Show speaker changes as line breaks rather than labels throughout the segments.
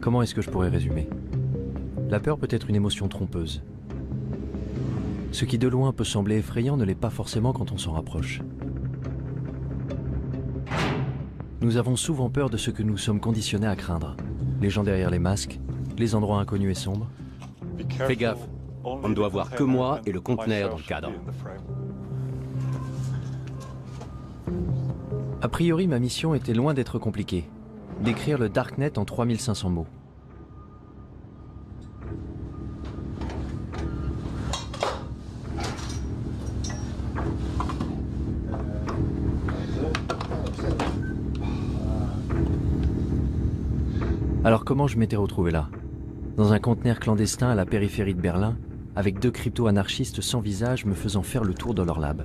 Comment est-ce que je pourrais résumer? La peur peut être une émotion trompeuse. Ce qui de loin peut sembler effrayant ne l'est pas forcément quand on s'en rapproche. Nous avons souvent peur de ce que nous sommes conditionnés à craindre. Les gens derrière les masques, les endroits inconnus et sombres.
Fais gaffe, on ne doit voir que moi et le conteneur dans le cadre.
A priori, ma mission était loin d'être compliquée. Décrire le Darknet en 3500 mots. Alors comment je m'étais retrouvé là? Dans un conteneur clandestin à la périphérie de Berlin, avec deux crypto-anarchistes sans visage me faisant faire le tour de leur lab.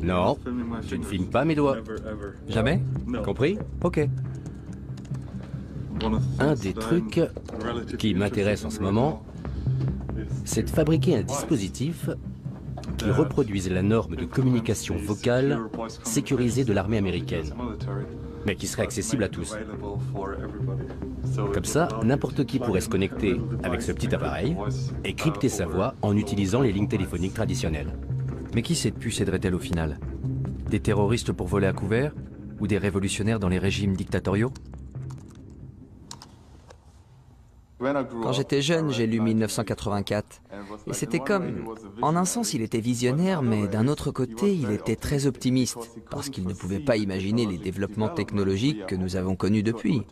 Non, tu ne filmes pas mes doigts.
Jamais?
Compris?
Ok.
Un des trucs qui m'intéresse en ce moment, c'est de fabriquer un dispositif qui reproduise la norme de communication vocale sécurisée de l'armée américaine, mais qui serait accessible à tous. Comme ça, n'importe qui pourrait se connecter avec ce petit appareil et crypter sa voix en utilisant les lignes téléphoniques traditionnelles.
Mais qui cette puce aiderait-elle au final? Des terroristes pour voler à couvert? Ou des révolutionnaires dans les régimes dictatoriaux?
Quand j'étais jeune, j'ai lu 1984. Et c'était comme... En un sens, il était visionnaire, mais d'un autre côté, il était très optimiste, parce qu'il ne pouvait pas imaginer les développements technologiques que nous avons connus depuis.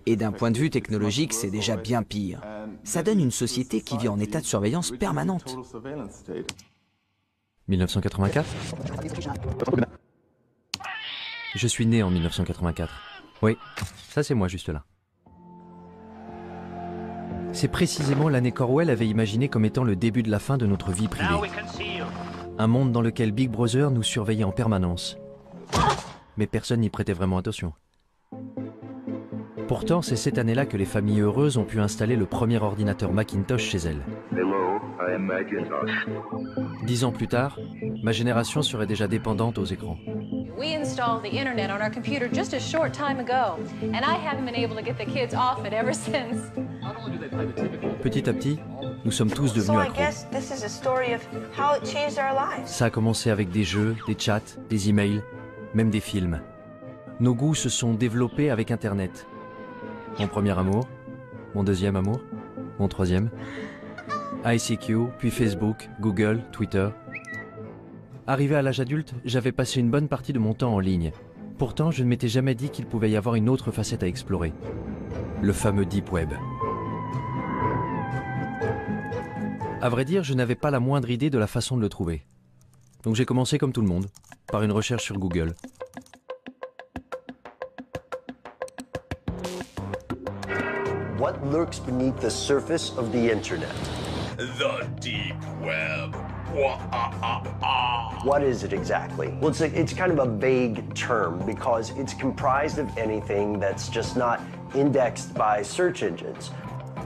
Et d'un point de vue technologique, c'est déjà bien pire. Ça donne une société qui vit en état de surveillance permanente.
1984? Je suis né en 1984. Oui, ça c'est moi juste là. C'est précisément l'année qu'Orwell avait imaginé comme étant le début de la fin de notre vie privée. Un monde dans lequel Big Brother nous surveillait en permanence. Mais personne n'y prêtait vraiment attention. Pourtant, c'est cette année-là que les familles heureuses ont pu installer le premier ordinateur Macintosh chez elles.
Hello, I am Macintosh.
10 ans plus tard, ma génération serait déjà dépendante aux écrans.
We installed the internet on our computer just a short time ago, and I haven't been able to get the kids off it ever since.
Petit à petit, nous sommes tous devenus accros. Ça a commencé avec des jeux, des chats, des emails, même des films. Nos goûts se sont développés avec Internet. Mon premier amour, mon deuxième amour, mon troisième. ICQ, puis Facebook, Google, Twitter. Arrivé à l'âge adulte, j'avais passé une bonne partie de mon temps en ligne. Pourtant, je ne m'étais jamais dit qu'il pouvait y avoir une autre facette à explorer. Le fameux Deep Web. À vrai dire, je n'avais pas la moindre idée de la façon de le trouver. Donc j'ai commencé comme tout le monde, par une recherche sur Google.
What lurks beneath the surface of the internet?
The deep web.
What is it exactly? Well, it's kind of a vague term because it's comprised of anything that's just not indexed by search engines.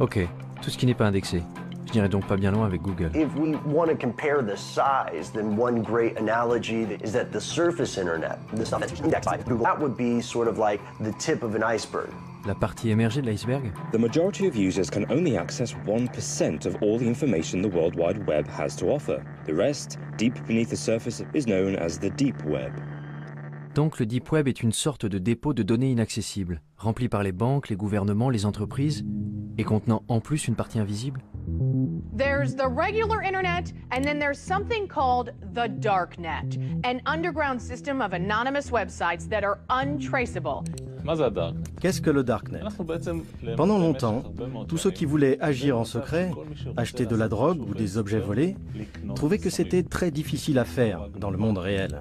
Ok, tout ce qui n'est pas indexé. Je n'irai donc pas bien loin avec Google.
If we want to compare the size, then one great analogy is that the surface internet, the stuff that's indexed by Google, that would be sort of like the tip of an iceberg.
La partie émergée de l'iceberg?
The majority of users can only access 1% of all the information the World Wide Web has to offer. The rest, deep beneath the surface, is known as the deep web.
Donc le Deep Web est une sorte de dépôt de données inaccessibles, rempli par les banques, les gouvernements, les entreprises, et contenant en plus une partie invisible?
There's the regular internet, and then there's something called the darknet, an underground system of anonymous websites that are untraceable.
Qu'est-ce que le Darknet? Pendant longtemps, tous ceux qui voulaient agir en secret, acheter de la drogue ou des objets volés, trouvaient que c'était très difficile à faire dans le monde réel.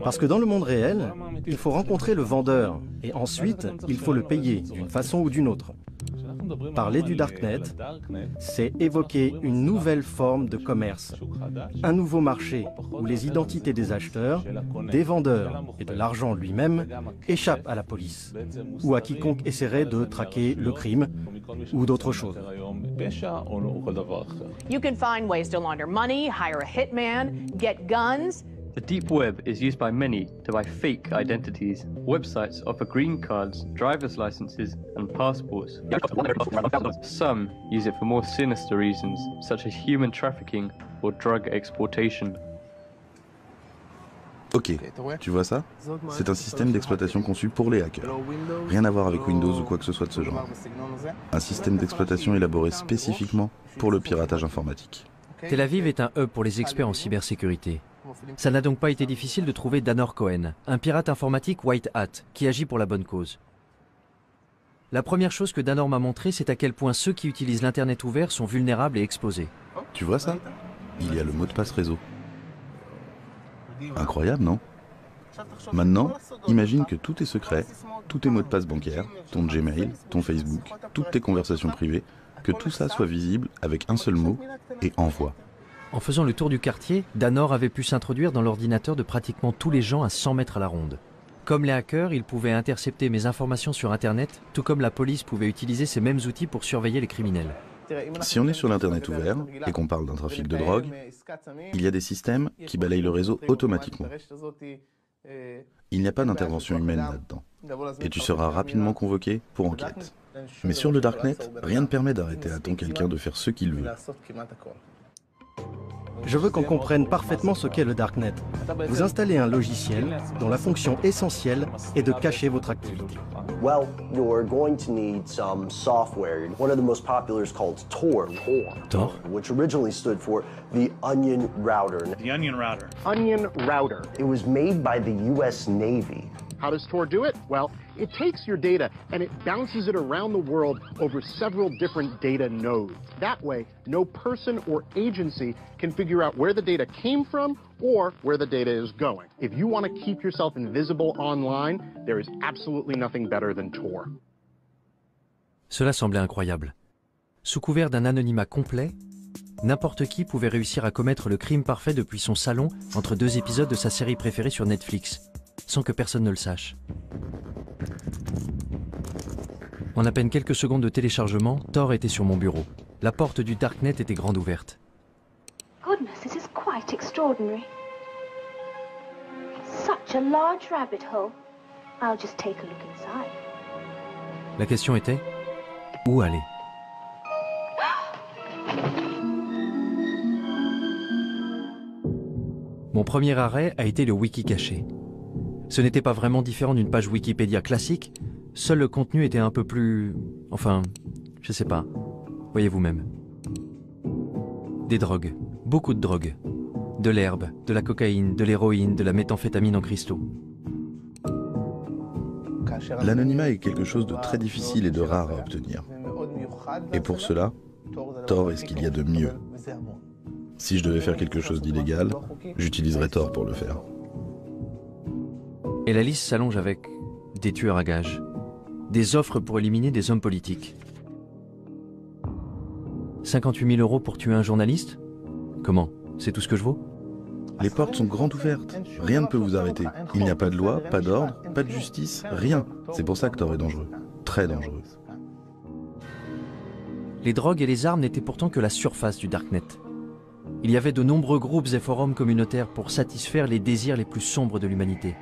Parce que dans le monde réel, il faut rencontrer le vendeur et ensuite, il faut le payer d'une façon ou d'une autre. Parler du Darknet, c'est évoquer une nouvelle forme de commerce, un nouveau marché où les identités des acheteurs, des vendeurs et de l'argent lui-même échappent à la police ou à quiconque essaierait de traquer le crime ou d'autres choses.
You can find ways to launder money, hire a hitman, get guns.
The deep web is used by many to buy fake identities. Websites offer green cards, driver's licenses, and passports. Some use it for more sinister reasons, such as human trafficking or drug exportation.
Ok, tu vois ça? C'est un système d'exploitation conçu pour les hackers. Rien à voir avec Windows ou quoi que ce soit de ce genre. Un système d'exploitation élaboré spécifiquement pour le piratage informatique.
Tel Aviv est un hub pour les experts en cybersécurité. Ça n'a donc pas été difficile de trouver Danor Cohen, un pirate informatique white hat, qui agit pour la bonne cause. La première chose que Danor m'a montré, c'est à quel point ceux qui utilisent l'Internet ouvert sont vulnérables et exposés.
Tu vois ça? Il y a le mot de passe réseau. Incroyable, non? Maintenant, imagine que tous tes secrets, tous tes mots de passe bancaires, ton Gmail, ton Facebook, toutes tes conversations privées, que tout ça soit visible avec un seul mot et envoie.
En faisant le tour du quartier, Danor avait pu s'introduire dans l'ordinateur de pratiquement tous les gens à 100 mètres à la ronde. Comme les hackers, ils pouvaient intercepter mes informations sur Internet, tout comme la police pouvait utiliser ces mêmes outils pour surveiller les criminels.
Si on est sur l'Internet ouvert et qu'on parle d'un trafic de drogue, il y a des systèmes qui balayent le réseau automatiquement. Il n'y a pas d'intervention humaine là-dedans. Et tu seras rapidement convoqué pour enquête. Mais sur le Darknet, rien ne permet d'arrêter à temps quelqu'un de faire ce qu'il veut.
Je veux qu'on comprenne parfaitement ce qu'est le Darknet. Vous installez un logiciel dont la fonction essentielle est de cacher votre activité.
Well, you're going to need some software. One of the most popular is called Tor.
Tor?
Which originally stood for the Onion Router.
The Onion Router.
Onion Router. It was made by the US Navy.
How does Tor do it? Well, it takes your data and it bounces it around the world over several different data nodes. That way, no person or agency can figure out where the data came from or where the data is going. If you want to keep yourself invisible online, there is absolutely nothing better than Tor.
Cela semblait incroyable. Sous couvert d'un anonymat complet, n'importe qui pouvait réussir à commettre le crime parfait depuis son salon entre deux épisodes de sa série préférée sur Netflix, sans que personne ne le sache. En à peine quelques secondes de téléchargement, Tor était sur mon bureau. La porte du Darknet était grande ouverte.
Goodness, this is quite extraordinary. Such a large rabbit hole. I'll just take a look inside.
La question était, où aller? Mon premier arrêt a été le wiki caché. Ce n'était pas vraiment différent d'une page Wikipédia classique, seul le contenu était un peu plus... enfin, je sais pas, voyez vous-même. Des drogues, beaucoup de drogues. De l'herbe, de la cocaïne, de l'héroïne, de la méthamphétamine en cristaux.
L'anonymat est quelque chose de très difficile et de rare à obtenir. Et pour cela, Tor est ce qu'il y a de mieux. Si je devais faire quelque chose d'illégal, j'utiliserais Tor pour le faire.
Et la liste s'allonge avec des tueurs à gages, des offres pour éliminer des hommes politiques. 58 000 € pour tuer un journaliste? Comment? C'est tout ce que je vaux?
Les portes sont grandes ouvertes. Rien ne peut vous arrêter. Il n'y a pas de loi, pas d'ordre, pas de justice, rien. C'est pour ça que Tor est dangereux. Très dangereux.
Les drogues et les armes n'étaient pourtant que la surface du Darknet. Il y avait de nombreux groupes et forums communautaires pour satisfaire les désirs les plus sombres de l'humanité.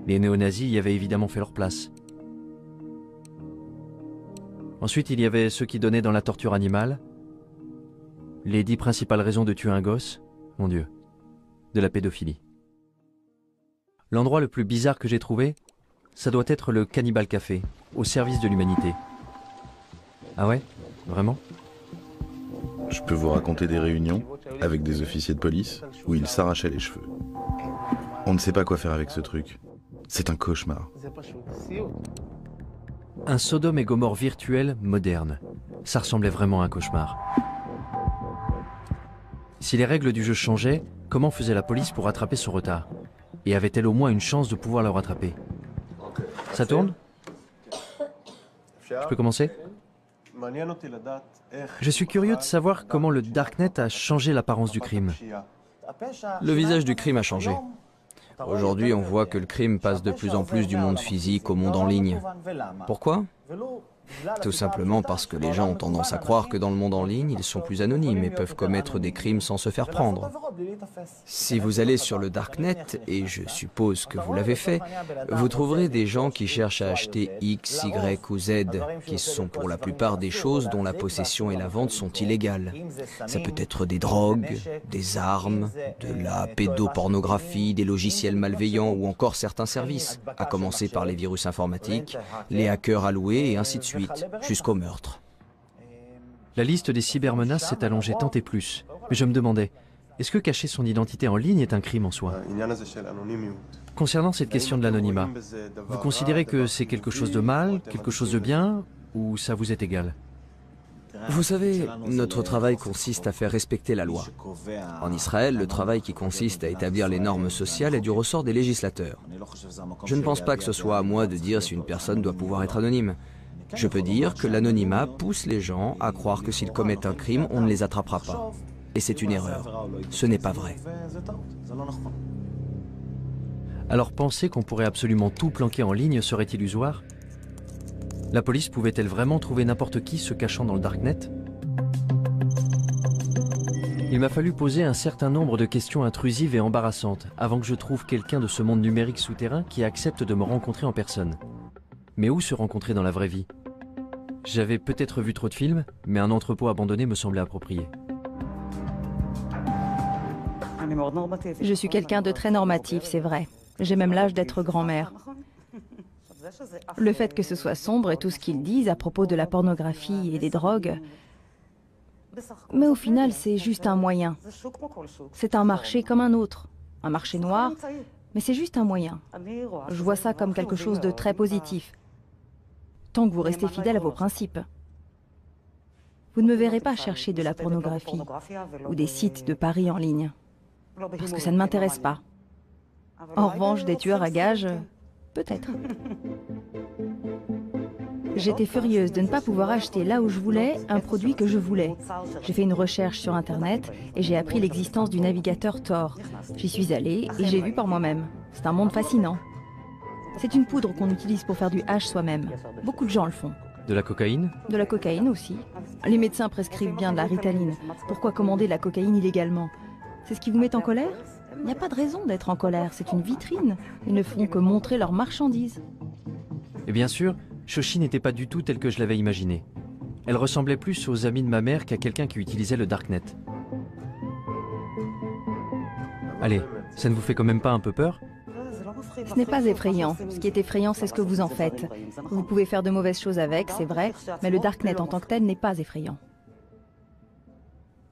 Les néo-nazis y avaient évidemment fait leur place. Ensuite, il y avait ceux qui donnaient dans la torture animale. Les 10 principales raisons de tuer un gosse, mon Dieu, de la pédophilie. L'endroit le plus bizarre que j'ai trouvé, ça doit être le Cannibal Café, au service de l'humanité. Ah ouais? Vraiment?
Je peux vous raconter des réunions avec des officiers de police où ils s'arrachaient les cheveux. On ne sait pas quoi faire avec ce truc. C'est un cauchemar.
Un Sodome et Gomorrhe virtuel moderne. Ça ressemblait vraiment à un cauchemar. Si les règles du jeu changeaient, comment faisait la police pour rattraper son retard? Et avait-elle au moins une chance de pouvoir le rattraper? Ça tourne? Je peux commencer? Je suis curieux de savoir comment le Darknet a changé l'apparence du crime.
Le visage du crime a changé. Aujourd'hui, on voit que le crime passe de plus en plus du monde physique au monde en ligne. Pourquoi? Tout simplement parce que les gens ont tendance à croire que dans le monde en ligne, ils sont plus anonymes et peuvent commettre des crimes sans se faire prendre. Si vous allez sur le Darknet, et je suppose que vous l'avez fait, vous trouverez des gens qui cherchent à acheter X, Y ou Z, qui sont pour la plupart des choses dont la possession et la vente sont illégales. Ça peut être des drogues, des armes, de la pédopornographie, des logiciels malveillants ou encore certains services, à commencer par les virus informatiques, les hackers alloués et ainsi de suite, jusqu'au meurtre.
La liste des cybermenaces s'est allongée tant et plus. Mais je me demandais, est-ce que cacher son identité en ligne est un crime en soi? Concernant cette question de l'anonymat, vous considérez que c'est quelque chose de mal, quelque chose de bien, ou ça vous est égal?
Vous savez, notre travail consiste à faire respecter la loi. En Israël, le travail qui consiste à établir les normes sociales est du ressort des législateurs. Je ne pense pas que ce soit à moi de dire si une personne doit pouvoir être anonyme. Je peux dire que l'anonymat pousse les gens à croire que s'ils commettent un crime, on ne les attrapera pas. Et c'est une erreur. Ce n'est pas vrai.
Alors penser qu'on pourrait absolument tout planquer en ligne serait illusoire? La police pouvait-elle vraiment trouver n'importe qui se cachant dans le Darknet? Il m'a fallu poser un certain nombre de questions intrusives et embarrassantes avant que je trouve quelqu'un de ce monde numérique souterrain qui accepte de me rencontrer en personne. Mais où se rencontrer dans la vraie vie? J'avais peut-être vu trop de films, mais un entrepôt abandonné me semblait approprié.
Je suis quelqu'un de très normatif, c'est vrai. J'ai même l'âge d'être grand-mère. Le fait que ce soit sombre et tout ce qu'ils disent à propos de la pornographie et des drogues, mais au final, c'est juste un moyen. C'est un marché comme un autre. Un marché noir, mais c'est juste un moyen. Je vois ça comme quelque chose de très positif. Tant que vous restez fidèle à vos principes. Vous ne me verrez pas chercher de la pornographie ou des sites de paris en ligne. Parce que ça ne m'intéresse pas. En revanche, des tueurs à gages, peut-être. J'étais furieuse de ne pas pouvoir acheter là où je voulais un produit que je voulais. J'ai fait une recherche sur Internet et j'ai appris l'existence du navigateur Tor. J'y suis allée et j'ai vu par moi-même. C'est un monde fascinant. C'est une poudre qu'on utilise pour faire du hash soi-même. Beaucoup de gens le font.
De la cocaïne?
De la cocaïne aussi. Les médecins prescrivent bien de la Ritaline. Pourquoi commander de la cocaïne illégalement? C'est ce qui vous met en colère? Il n'y a pas de raison d'être en colère, c'est une vitrine. Ils ne font que montrer leurs marchandises.
Et bien sûr, Shoshi n'était pas du tout telle que je l'avais imaginée. Elle ressemblait plus aux amis de ma mère qu'à quelqu'un qui utilisait le Darknet. Allez, ça ne vous fait quand même pas un peu peur?
Ce n'est pas effrayant. Ce qui est effrayant, c'est ce que vous en faites. Vous pouvez faire de mauvaises choses avec, c'est vrai, mais le Darknet en tant que tel n'est pas effrayant.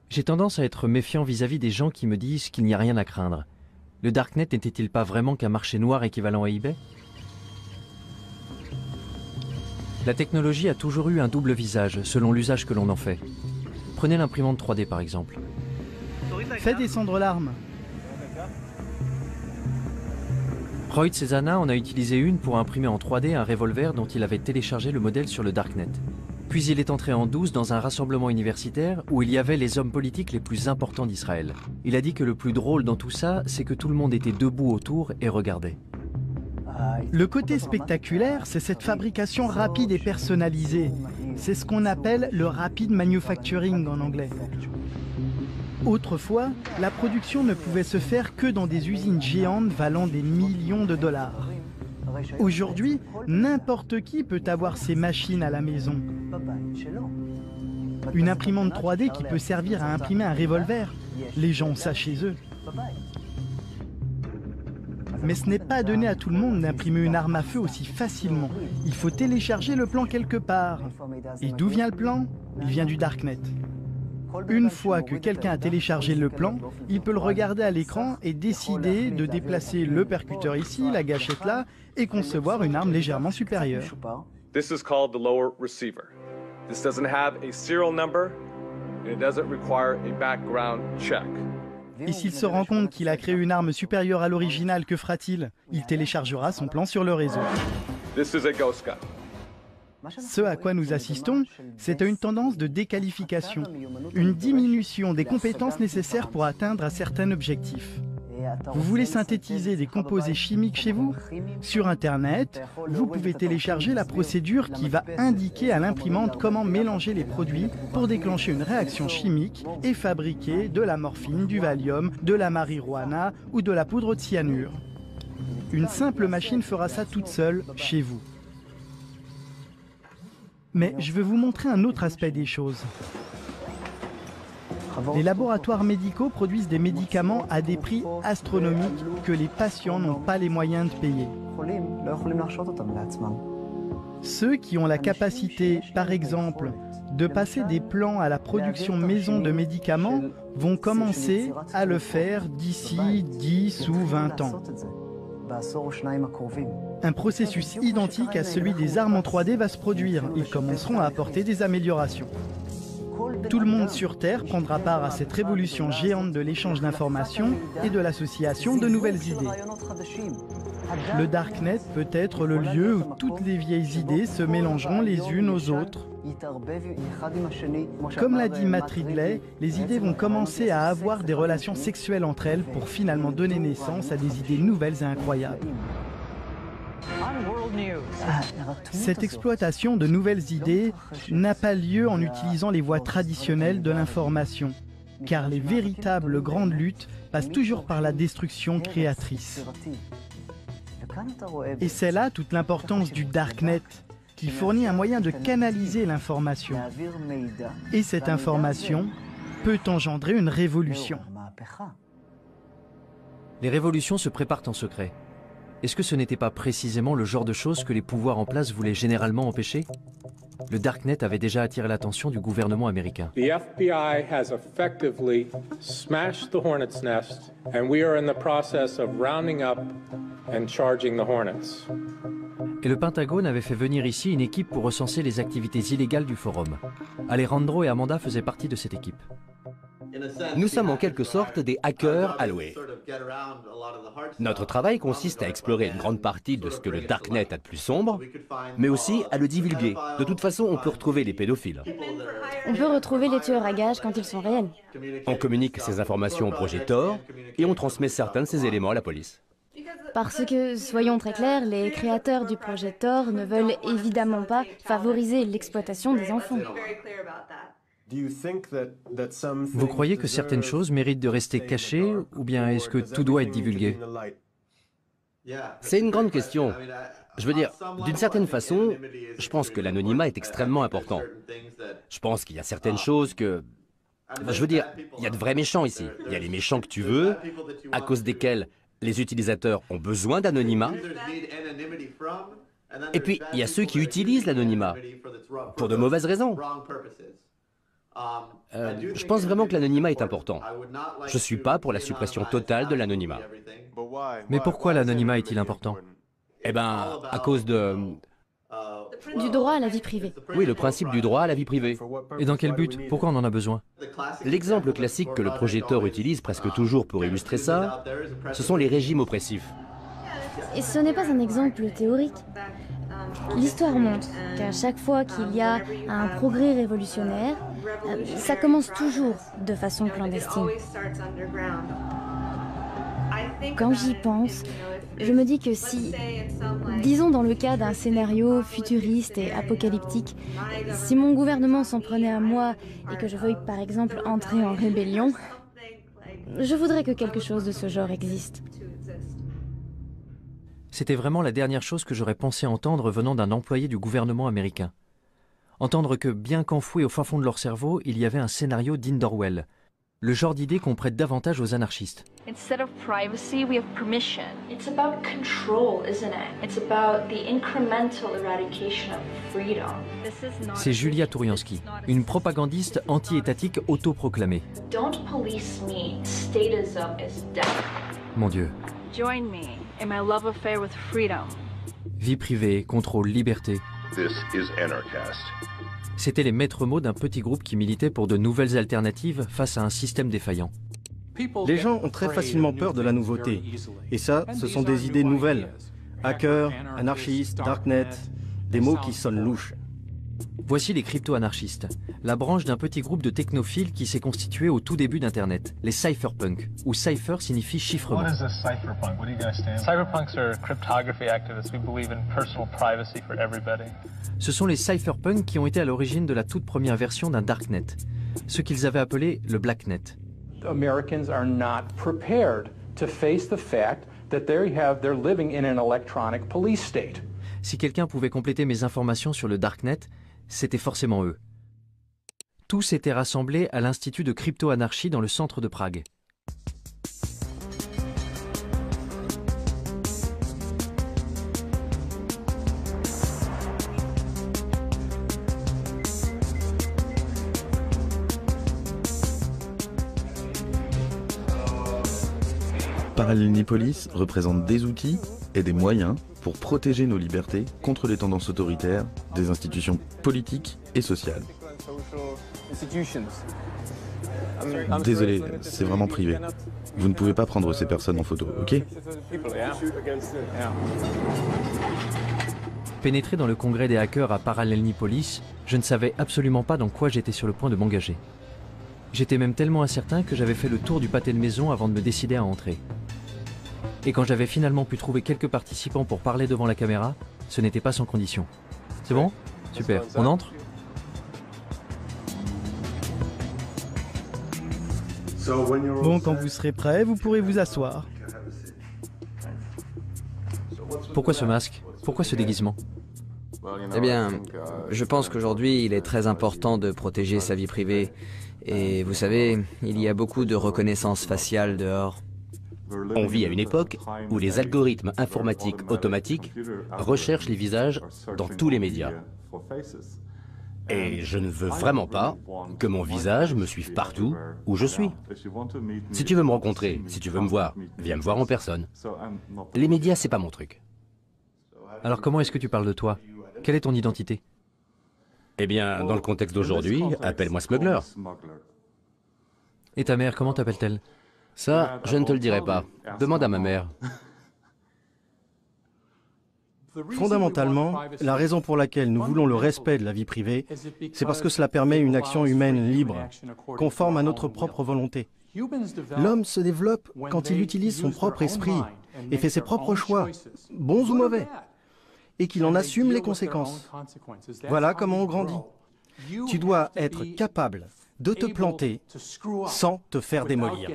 J'ai tendance à être méfiant vis-à-vis des gens qui me disent qu'il n'y a rien à craindre. Le Darknet n'était-il pas vraiment qu'un marché noir équivalent à eBay? La technologie a toujours eu un double visage, selon l'usage que l'on en fait. Prenez l'imprimante 3D par exemple.
Fais descendre l'arme.
Roy Cezana en a utilisé une pour imprimer en 3D un revolver dont il avait téléchargé le modèle sur le Darknet. Puis il est entré en douce dans un rassemblement universitaire où il y avait les hommes politiques les plus importants d'Israël. Il a dit que le plus drôle dans tout ça, c'est que tout le monde était debout autour et regardait.
Le côté spectaculaire, c'est cette fabrication rapide et personnalisée. C'est ce qu'on appelle le rapid manufacturing en anglais. Autrefois, la production ne pouvait se faire que dans des usines géantes valant des millions de dollars. Aujourd'hui, n'importe qui peut avoir ces machines à la maison. Une imprimante 3D qui peut servir à imprimer un revolver. Les gens ont ça chez eux. Mais ce n'est pas donné à tout le monde d'imprimer une arme à feu aussi facilement. Il faut télécharger le plan quelque part. Et d'où vient le plan? Il vient du Darknet. Une fois que quelqu'un a téléchargé le plan, il peut le regarder à l'écran et décider de déplacer le percuteur ici, la gâchette là, et concevoir une arme légèrement supérieure.
This is called the lower receiver. This doesn't have a serial number and it doesn't require a background check.
Et s'il se rend compte qu'il a créé une arme supérieure à l'original, que fera-t-il? Il téléchargera son plan sur le réseau.
This is a ghost gun.
Ce à quoi nous assistons, c'est à une tendance de déqualification, une diminution des compétences nécessaires pour atteindre un certain objectif. Vous voulez synthétiser des composés chimiques chez vous? Sur Internet, vous pouvez télécharger la procédure qui va indiquer à l'imprimante comment mélanger les produits pour déclencher une réaction chimique et fabriquer de la morphine, du Valium, de la marijuana ou de la poudre de cyanure. Une simple machine fera ça toute seule chez vous. Mais je vais vous montrer un autre aspect des choses. Les laboratoires médicaux produisent des médicaments à des prix astronomiques que les patients n'ont pas les moyens de payer. Ceux qui ont la capacité, par exemple, de passer des plans à la production maison de médicaments vont commencer à le faire d'ici 10 ou 20 ans. Un processus identique à celui des armes en 3D va se produire. Ils commenceront à apporter des améliorations. Tout le monde sur Terre prendra part à cette révolution géante de l'échange d'informations et de l'association de nouvelles idées. Le Darknet peut être le lieu où toutes les vieilles idées se mélangeront les unes aux autres. Comme l'a dit Matt Ridley, les idées vont commencer à avoir des relations sexuelles entre elles pour finalement donner naissance à des idées nouvelles et incroyables. Cette exploitation de nouvelles idées n'a pas lieu en utilisant les voies traditionnelles de l'information, car les véritables grandes luttes passent toujours par la destruction créatrice. Et c'est là toute l'importance du Darknet, qui fournit un moyen de canaliser l'information. Et cette information peut engendrer une révolution.
Les révolutions se préparent en secret. Est-ce que ce n'était pas précisément le genre de choses que les pouvoirs en place voulaient généralement empêcher? Le Darknet avait déjà attiré l'attention du gouvernement américain.
The FBI has effectively smashed the Hornet's nest, and we are in the process of rounding up and charging the Hornets.
Et le Pentagone avait fait venir ici une équipe pour recenser les activités illégales du forum. Alejandro et Amanda faisaient partie de cette équipe.
Nous sommes en quelque sorte des hackers alloués. Notre travail consiste à explorer une grande partie de ce que le Darknet a de plus sombre, mais aussi à le divulguer. De toute façon, on peut retrouver les pédophiles.
On peut retrouver les tueurs à gages quand ils sont réels.
On communique ces informations au projet Tor et on transmet certains de ces éléments à la police.
Parce que, soyons très clairs, les créateurs du projet Tor ne veulent évidemment pas favoriser l'exploitation des enfants.
Vous croyez que certaines choses méritent de rester cachées, ou bien est-ce que tout doit être divulgué?
C'est une grande question. Je veux dire, d'une certaine façon, je pense que l'anonymat est extrêmement important. Je pense qu'il y a certaines choses que... Je veux dire, il y a de vrais méchants ici. Il y a les méchants que tu veux, à cause desquels les utilisateurs ont besoin d'anonymat. Et puis, il y a ceux qui utilisent l'anonymat pour de mauvaises raisons. Je pense vraiment que l'anonymat est important. Je ne suis pas pour la suppression totale de l'anonymat.
Mais pourquoi l'anonymat est-il important?
Eh bien, à cause de...
Du droit à la vie privée.
Oui, le principe du droit à la vie privée.
Et dans quel but? Pourquoi on en a besoin?
L'exemple classique que le projet Tor utilise presque toujours pour illustrer ça, ce sont les régimes oppressifs.
Et ce n'est pas un exemple théorique. L'histoire montre qu'à chaque fois qu'il y a un progrès révolutionnaire, ça commence toujours de façon clandestine. Quand j'y pense, je me dis que si, disons dans le cas d'un scénario futuriste et apocalyptique, si mon gouvernement s'en prenait à moi et que je veuille par exemple entrer en rébellion, je voudrais que quelque chose de ce genre existe.
C'était vraiment la dernière chose que j'aurais pensé entendre venant d'un employé du gouvernement américain. Entendre que, bien qu'enfoui au fin fond de leur cerveau, il y avait un scénario digne d'Orwell. Le genre d'idée qu'on prête davantage aux anarchistes.
Instead of privacy, we have permission. It's about control, isn't it? It's about the incremental eradication of freedom.
C'est Julia Touriansky, une propagandiste anti-étatique autoproclamée.
Don't police me. Statism is death.
Mon Dieu.
Join me in my love affair with freedom.
Vie privée, contrôle, liberté.
This is Anarchast.
C'étaient les maîtres mots d'un petit groupe qui militait pour de nouvelles alternatives face à un système défaillant.
Les gens ont très facilement peur de la nouveauté. Et ça, ce sont des idées nouvelles. Hacker, anarchiste, darknet, des mots qui sonnent louches.
Voici les crypto-anarchistes, la branche d'un petit groupe de technophiles qui s'est constitué au tout début d'Internet, les cypherpunks, où cypher signifie chiffrement.
What is a cypherpunk? What do you guys stand for? Cypherpunks are cryptography activists. We believe in personal privacy for everybody.
Ce sont les cypherpunks qui ont été à l'origine de la toute première version d'un darknet, ce qu'ils avaient appelé le blacknet.
Americans are not prepared to face the fact that they're living in an electronic police state.
Si quelqu'un pouvait compléter mes informations sur le darknet, c'était forcément eux. Tous étaient rassemblés à l'Institut de crypto-anarchie dans le centre de Prague.
Parallelnipolis représente des outils et des moyens pour protéger nos libertés contre les tendances autoritaires des institutions politiques et sociales. Désolé, c'est vraiment privé. Vous ne pouvez pas prendre ces personnes en photo, ok?
Pénétré dans le congrès des hackers à Parallelnipolis, je ne savais absolument pas dans quoi j'étais sur le point de m'engager. J'étais même tellement incertain que j'avais fait le tour du pâté de maison avant de me décider à entrer. Et quand j'avais finalement pu trouver quelques participants pour parler devant la caméra, ce n'était pas sans condition. C'est bon? Super. On entre?
Bon, quand vous serez prêt, vous pourrez vous asseoir.
Pourquoi ce masque? Pourquoi ce déguisement?
Eh bien, je pense qu'aujourd'hui, il est très important de protéger sa vie privée. Et vous savez, il y a beaucoup de reconnaissance faciale dehors.
On vit à une époque où les algorithmes informatiques automatiques recherchent les visages dans tous les médias. Et je ne veux vraiment pas que mon visage me suive partout où je suis. Si tu veux me rencontrer, si tu veux me voir, viens me voir en personne. Les médias, c'est pas mon truc.
Alors comment est-ce que tu parles de toi? Quelle est ton identité?
Eh bien, dans le contexte d'aujourd'hui, appelle-moi Smuggler.
Et ta mère, comment t'appelle-t-elle?
Ça, je ne te le dirai pas. Demande à ma mère.
Fondamentalement, la raison pour laquelle nous voulons le respect de la vie privée, c'est parce que cela permet une action humaine libre, conforme à notre propre volonté. L'homme se développe quand il utilise son propre esprit et fait ses propres choix, bons ou mauvais, et qu'il en assume les conséquences. Voilà comment on grandit. Tu dois être capable de te planter sans te faire démolir.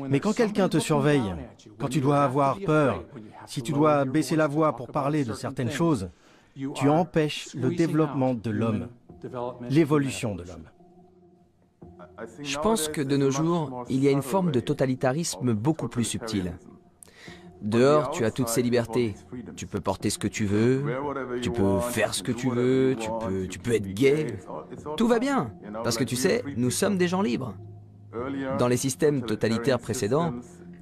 Mais quand quelqu'un te surveille, quand tu dois avoir peur, si tu dois baisser la voix pour parler de certaines choses, tu empêches le développement de l'homme, l'évolution de l'homme.
Je pense que de nos jours, il y a une forme de totalitarisme beaucoup plus subtile. Dehors, tu as toutes ces libertés. Tu peux porter ce que tu veux, tu peux faire ce que tu veux, tu peux être gay. Tout va bien, parce que tu sais, nous sommes des gens libres. Dans les systèmes totalitaires précédents,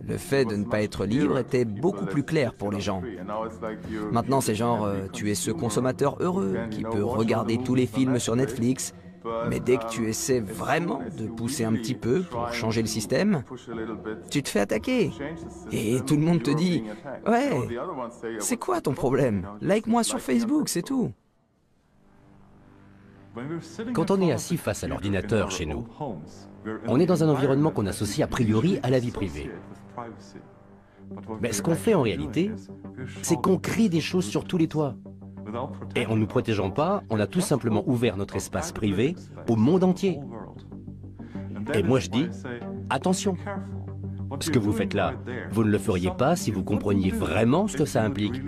le fait de ne pas être libre était beaucoup plus clair pour les gens. Maintenant, c'est genre, tu es ce consommateur heureux qui peut regarder tous les films sur Netflix, mais dès que tu essaies vraiment de pousser un petit peu pour changer le système, tu te fais attaquer. Et tout le monde te dit « Ouais, c'est quoi ton problème? Like-moi sur Facebook, c'est tout. »
Quand on est assis face à l'ordinateur chez nous, on est dans un environnement qu'on associe a priori à la vie privée. Mais ce qu'on fait en réalité, c'est qu'on crie des choses sur tous les toits. Et en ne nous protégeant pas, on a tout simplement ouvert notre espace privé au monde entier. Et moi je dis, attention, ce que vous faites là, vous ne le feriez pas si vous compreniez vraiment ce que ça implique.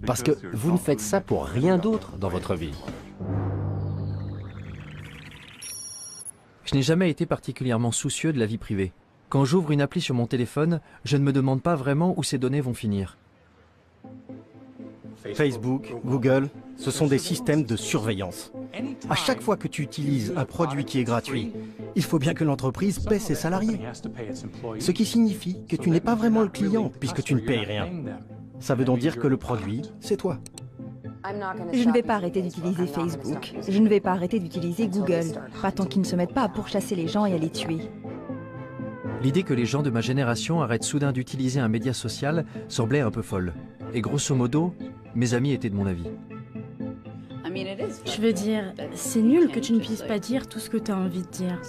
Parce que vous ne faites ça pour rien d'autre dans votre vie.
Je n'ai jamais été particulièrement soucieux de la vie privée. Quand j'ouvre une appli sur mon téléphone, je ne me demande pas vraiment où ces données vont finir.
Facebook, Google, ce sont des systèmes de surveillance. À chaque fois que tu utilises un produit qui est gratuit, il faut bien que l'entreprise paie ses salariés. Ce qui signifie que tu n'es pas vraiment le client puisque tu ne payes rien. Ça veut donc dire que le produit, c'est toi.
Je ne vais pas arrêter d'utiliser Facebook. Je ne vais pas arrêter d'utiliser Google. Pas tant qu'ils ne se mettent pas à pourchasser les gens et à les tuer.
L'idée que les gens de ma génération arrêtent soudain d'utiliser un média social semblait un peu folle. Et grosso modo, mes amis étaient de mon avis.
Je veux dire, c'est nul que tu ne puisses pas dire tout ce que tu as envie de dire.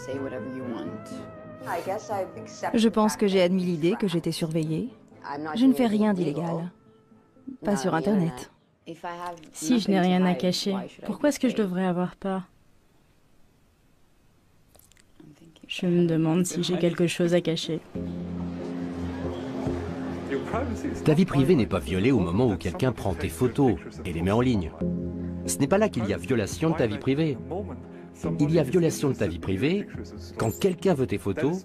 Je pense que j'ai admis l'idée que j'étais surveillée. Je ne fais rien d'illégal. Pas sur Internet.
Si je n'ai rien à cacher, pourquoi est-ce que je devrais avoir peur? Je me demande si j'ai quelque chose à cacher.
Ta vie privée n'est pas violée au moment où quelqu'un prend tes photos et les met en ligne. Ce n'est pas là qu'il y a violation de ta vie privée. Il y a violation de ta vie privée quand quelqu'un veut tes photos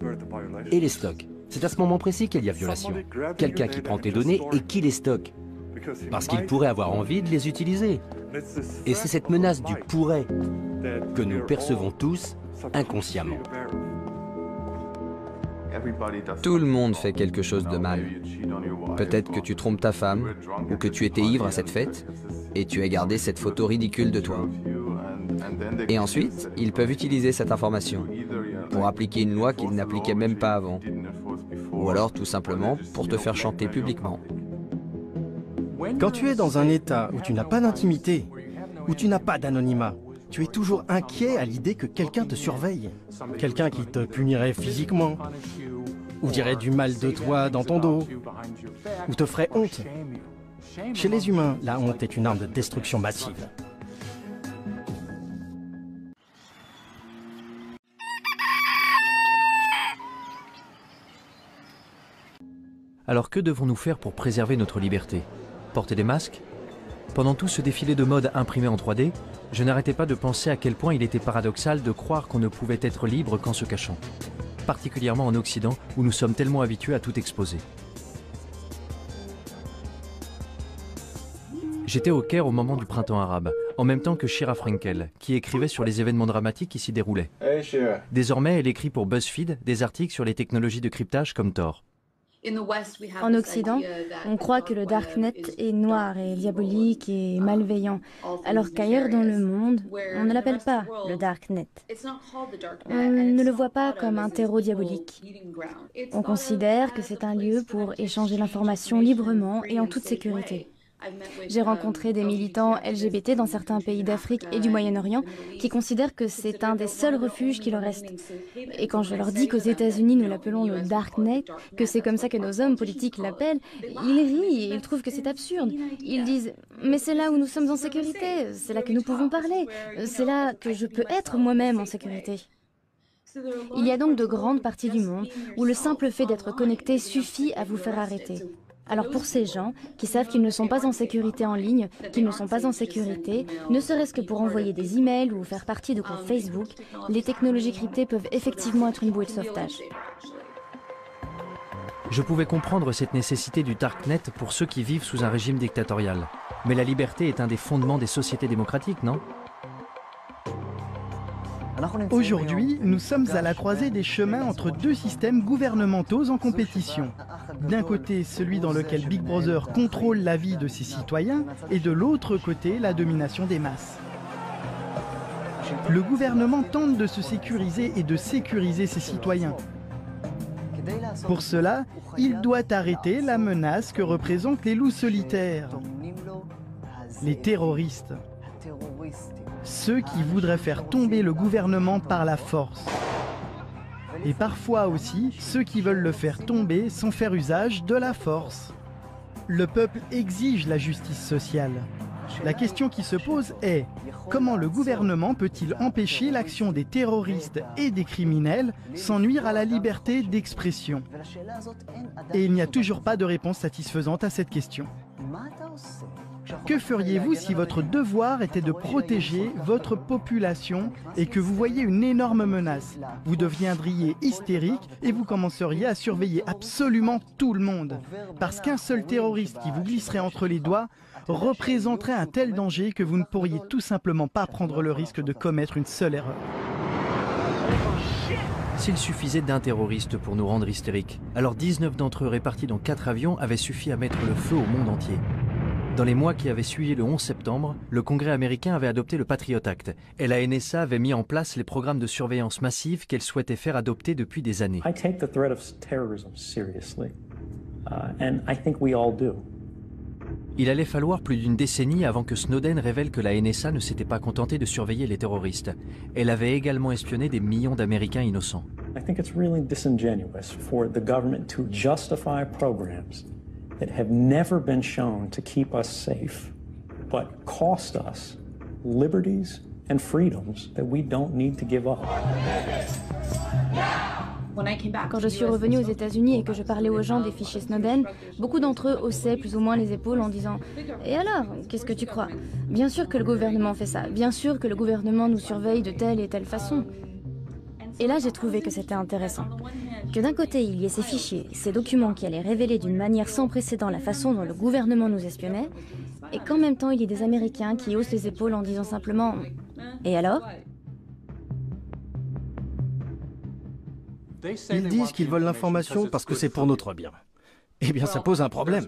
et les stocke. C'est à ce moment précis qu'il y a violation. Quelqu'un qui prend tes données et qui les stocke. Parce qu'il pourrait avoir envie de les utiliser. Et c'est cette menace du pourrait que nous percevons tous inconsciemment.
Tout le monde fait quelque chose de mal. Peut-être que tu trompes ta femme, ou que tu étais ivre à cette fête, et tu as gardé cette photo ridicule de toi. Et ensuite, ils peuvent utiliser cette information pour appliquer une loi qu'ils n'appliquaient même pas avant. Ou alors tout simplement pour te faire chanter publiquement.
Quand tu es dans un état où tu n'as pas d'intimité, où tu n'as pas d'anonymat, tu es toujours inquiet à l'idée que quelqu'un te surveille. Quelqu'un qui te punirait physiquement, ou dirait du mal de toi dans ton dos, ou te ferait honte. Chez les humains, la honte est une arme de destruction massive.
Alors que devons-nous faire pour préserver notre liberté? Porter des masques? Pendant tout ce défilé de mode imprimé en 3D, je n'arrêtais pas de penser à quel point il était paradoxal de croire qu'on ne pouvait être libre qu'en se cachant. Particulièrement en Occident, où nous sommes tellement habitués à tout exposer. J'étais au Caire au moment du printemps arabe, en même temps que Shira Frenkel, qui écrivait sur les événements dramatiques qui s'y déroulaient.
Hey, Shira.
Désormais, elle écrit pour BuzzFeed des articles sur les technologies de cryptage comme Tor.
En Occident, on croit que le Darknet est noir et diabolique et malveillant, alors qu'ailleurs dans le monde, on ne l'appelle pas le Darknet. On ne le voit pas comme un terreau diabolique. On considère que c'est un lieu pour échanger l'information librement et en toute sécurité. J'ai rencontré des militants LGBT dans certains pays d'Afrique et du Moyen-Orient qui considèrent que c'est un des seuls refuges qui leur reste. Et quand je leur dis qu'aux États-Unis nous l'appelons le Darknet, que c'est comme ça que nos hommes politiques l'appellent, ils rient et ils trouvent que c'est absurde. Ils disent « Mais c'est là où nous sommes en sécurité, c'est là que nous pouvons parler, c'est là que je peux être moi-même en sécurité. » Il y a donc de grandes parties du monde où le simple fait d'être connecté suffit à vous faire arrêter. Alors pour ces gens qui savent qu'ils ne sont pas en sécurité en ligne, qu'ils ne sont pas en sécurité, ne serait-ce que pour envoyer des emails ou faire partie de groupes Facebook, les technologies cryptées peuvent effectivement être une bouée de sauvetage.
Je pouvais comprendre cette nécessité du Darknet pour ceux qui vivent sous un régime dictatorial. Mais la liberté est un des fondements des sociétés démocratiques, non?
Aujourd'hui, nous sommes à la croisée des chemins entre deux systèmes gouvernementaux en compétition. D'un côté, celui dans lequel Big Brother contrôle la vie de ses citoyens, et de l'autre côté, la domination des masses. Le gouvernement tente de se sécuriser et de sécuriser ses citoyens. Pour cela, il doit arrêter la menace que représentent les loups solitaires, les terroristes. Ceux qui voudraient faire tomber le gouvernement par la force. Et parfois aussi, ceux qui veulent le faire tomber sans faire usage de la force. Le peuple exige la justice sociale. La question qui se pose est, comment le gouvernement peut-il empêcher l'action des terroristes et des criminels sans nuire à la liberté d'expression? Et il n'y a toujours pas de réponse satisfaisante à cette question. Que feriez-vous si votre devoir était de protéger votre population et que vous voyez une énorme menace? Vous deviendriez hystérique et vous commenceriez à surveiller absolument tout le monde. Parce qu'un seul terroriste qui vous glisserait entre les doigts représenterait un tel danger que vous ne pourriez tout simplement pas prendre le risque de commettre une seule erreur.
S'il suffisait d'un terroriste pour nous rendre hystériques, alors 19 d'entre eux répartis dans 4 avions avaient suffi à mettre le feu au monde entier. Dans les mois qui avaient suivi le 11 septembre, le Congrès américain avait adopté le Patriot Act et la NSA avait mis en place les programmes de surveillance massive qu'elle souhaitait faire adopter depuis des années.
I take the threat of terrorism seriously, and I think we all do.
Il allait falloir plus d'une décennie avant que Snowden révèle que la NSA ne s'était pas contentée de surveiller les terroristes. Elle avait également espionné des millions d'Américains innocents.
I think it's really disingenuous for the government to justify programs that have never been shown to keep us safe, but cost us liberties and freedoms that we don't need to give up.
Quand je suis revenue aux États-Unis et que je parlais aux gens des fichiers Snowden, beaucoup d'entre eux haussaient plus ou moins les épaules en disant « Et alors, qu'est-ce que tu crois? Bien sûr que le gouvernement fait ça, bien sûr que le gouvernement nous surveille de telle et telle façon. » Et là, j'ai trouvé que c'était intéressant. Que d'un côté, il y ait ces fichiers, ces documents qui allaient révéler d'une manière sans précédent la façon dont le gouvernement nous espionnait, et qu'en même temps, il y ait des Américains qui haussent les épaules en disant simplement « Et alors ?»
Ils disent qu'ils veulent l'information parce que c'est pour notre bien. Eh bien, ça pose un problème.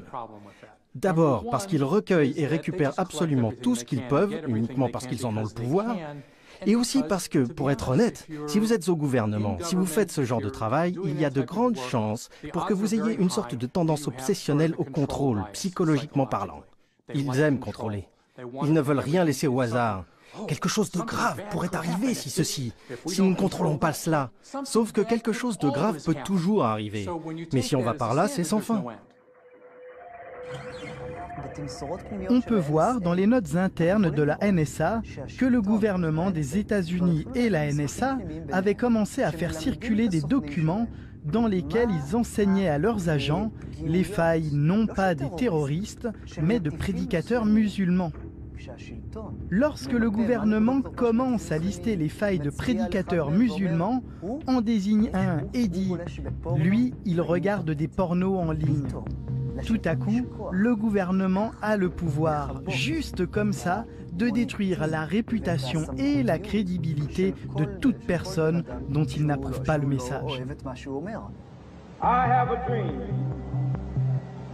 D'abord, parce qu'ils recueillent et récupèrent absolument tout ce qu'ils peuvent, uniquement parce qu'ils en ont le pouvoir, et aussi parce que, pour être honnête, si vous êtes au gouvernement, si vous faites ce genre de travail, il y a de grandes chances pour que vous ayez une sorte de tendance obsessionnelle au contrôle, psychologiquement parlant. Ils aiment contrôler. Ils ne veulent rien laisser au hasard. Quelque chose de grave pourrait arriver si nous ne contrôlons pas cela. Sauf que quelque chose de grave peut toujours arriver. Mais si on va par là, c'est sans fin.
On peut voir dans les notes internes de la NSA que le gouvernement des États-Unis et la NSA avaient commencé à faire circuler des documents dans lesquels ils enseignaient à leurs agents les failles non pas des terroristes, mais de prédicateurs musulmans. Lorsque le gouvernement commence à lister les failles de prédicateurs musulmans, en désigne un et dit « lui, il regarde des pornos en ligne ». Tout à coup, le gouvernement a le pouvoir, juste comme ça, de détruire la réputation et la crédibilité de toute personne dont il n'approuve pas le message.
I have a dream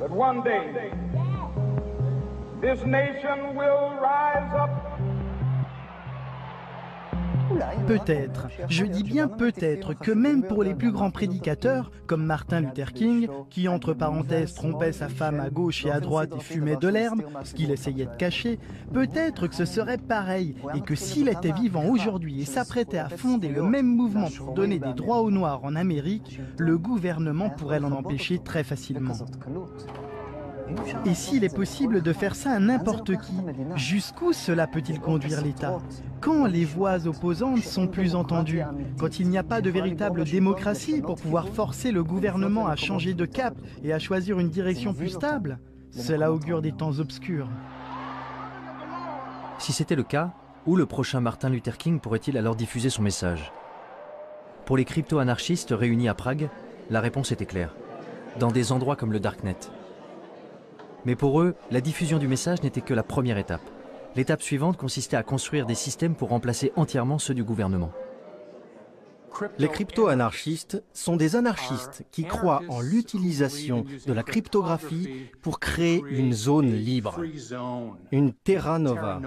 that one day this nation will rise up.
Peut-être, je dis bien peut-être, que même pour les plus grands prédicateurs, comme Martin Luther King, qui entre parenthèses trompait sa femme à gauche et à droite et fumait de l'herbe, ce qu'il essayait de cacher, peut-être que ce serait pareil, et que s'il était vivant aujourd'hui et s'apprêtait à fonder le même mouvement pour donner des droits aux Noirs en Amérique, le gouvernement pourrait l'en empêcher très facilement. Et s'il est possible de faire ça à n'importe qui, jusqu'où cela peut-il conduire l'État? Quand les voix opposantes sont plus entendues? Quand il n'y a pas de véritable démocratie pour pouvoir forcer le gouvernement à changer de cap et à choisir une direction plus stable? Cela augure des temps obscurs.
Si c'était le cas, où le prochain Martin Luther King pourrait-il alors diffuser son message? Pour les crypto-anarchistes réunis à Prague, la réponse était claire. Dans des endroits comme le Darknet. Mais pour eux, la diffusion du message n'était que la première étape. L'étape suivante consistait à construire des systèmes pour remplacer entièrement ceux du gouvernement.
Les crypto-anarchistes sont des anarchistes qui croient en l'utilisation de la cryptographie pour créer une zone libre, une terra nova,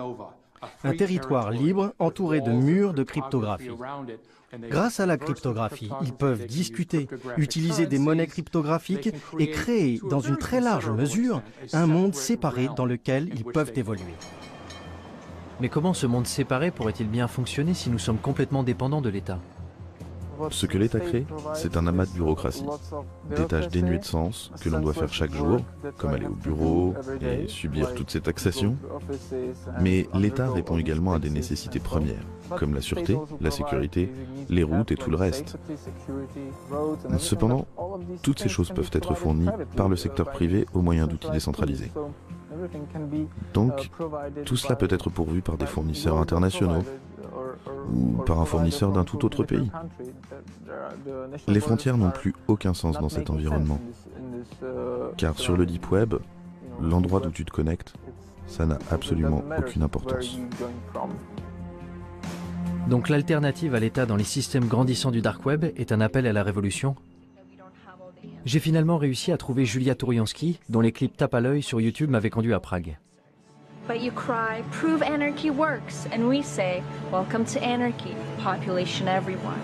un territoire libre entouré de murs de cryptographie. Grâce à la cryptographie, ils peuvent discuter, utiliser des monnaies cryptographiques et créer, dans une très large mesure, un monde séparé dans lequel ils peuvent évoluer.
Mais comment ce monde séparé pourrait-il bien fonctionner si nous sommes complètement dépendants de l'État?
Ce que l'État crée, c'est un amas de bureaucratie, des tâches dénuées de sens que l'on doit faire chaque jour, comme aller au bureau et subir toute cette taxation. Mais l'État répond également à des nécessités premières, comme la sûreté, la sécurité, les routes et tout le reste. Cependant, toutes ces choses peuvent être fournies par le secteur privé au moyen d'outils décentralisés. Donc, tout cela peut être pourvu par des fournisseurs internationaux, ou par un fournisseur d'un tout autre pays. Les frontières n'ont plus aucun sens dans cet environnement. Car sur le Deep Web, l'endroit d'où tu te connectes, ça n'a absolument aucune importance.
Donc l'alternative à l'État dans les systèmes grandissants du Dark Web est un appel à la révolution? J'ai finalement réussi à trouver Julia Touriansky, dont les clips tape à l'œil sur YouTube m'avaient conduit à Prague.
But you cry, prove anarchy works, and we say, welcome to anarchy, population everyone.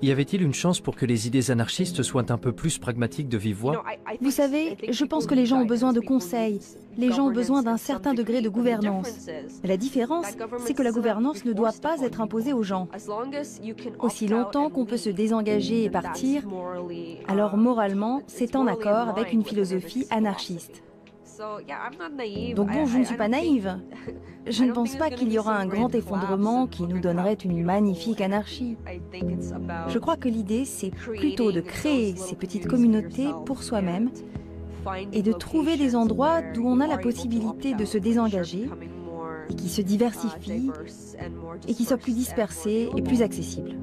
Y avait-il une chance pour que les idées anarchistes soient un peu plus pragmatiques de vive voix?
Vous savez, je pense que les gens ont besoin de conseils.
Les gens ont besoin d'un certain degré de gouvernance. La différence, c'est que la gouvernance ne doit pas être imposée aux gens. Aussi longtemps qu'on peut se désengager et partir, alors moralement, c'est en accord avec une philosophie anarchiste. Donc bon, je ne suis pas naïve. Je ne pense pas qu'il y aura un grand effondrement qui nous donnerait une magnifique anarchie. Je crois que l'idée, c'est plutôt de créer ces petites communautés pour soi-même et de trouver des endroits d'où on a la possibilité de se désengager et qui se diversifient et qui soient plus dispersés et plus accessibles.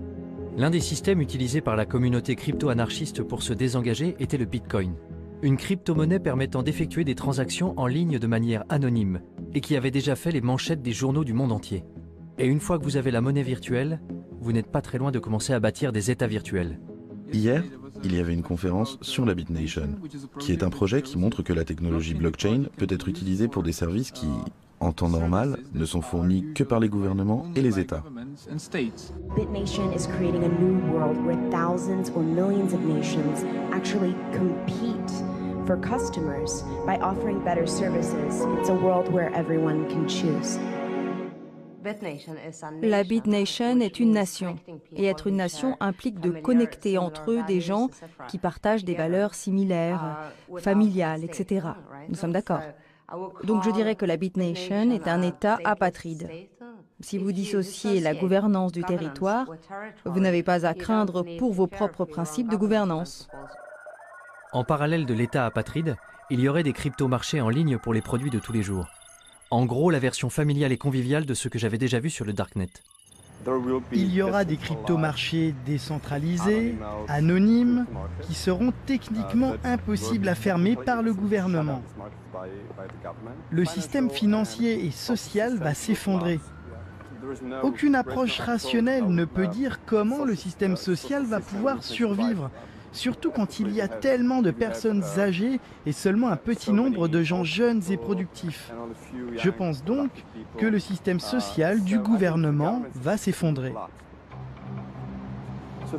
L'un des systèmes utilisés par la communauté crypto-anarchiste pour se désengager était le Bitcoin. Une crypto-monnaie permettant d'effectuer des transactions en ligne de manière anonyme et qui avait déjà fait les manchettes des journaux du monde entier. Et une fois que vous avez la monnaie virtuelle, vous n'êtes pas très loin de commencer à bâtir des États virtuels.
Hier, il y avait une conférence sur la BitNation, qui est un projet qui montre que la technologie blockchain peut être utilisée pour des services qui, en temps normal, ne sont fournis que par les gouvernements et les États.
BitNation is creating a new world where thousands or millions of nations actually compete for customers by offering better services. It's a world where everyone can choose.
La BitNation est une nation, et être une nation implique de connecter entre eux des gens qui partagent des valeurs similaires, familiales, etc. Nous sommes d'accord. Donc je dirais que la BitNation est un État apatride. Si vous dissociez la gouvernance du territoire, vous n'avez pas à craindre pour vos propres principes de gouvernance.
En parallèle de l'État apatride, il y aurait des crypto-marchés en ligne pour les produits de tous les jours. En gros, la version familiale et conviviale de ce que j'avais déjà vu sur le Darknet.
Il y aura des crypto-marchés décentralisés, anonymes, qui seront techniquement impossibles à fermer par le gouvernement. Le système financier et social va s'effondrer. Aucune approche rationnelle ne peut dire comment le système social va pouvoir survivre, surtout quand il y a tellement de personnes âgées et seulement un petit nombre de gens jeunes et productifs. Je pense donc que le système social du gouvernement va s'effondrer.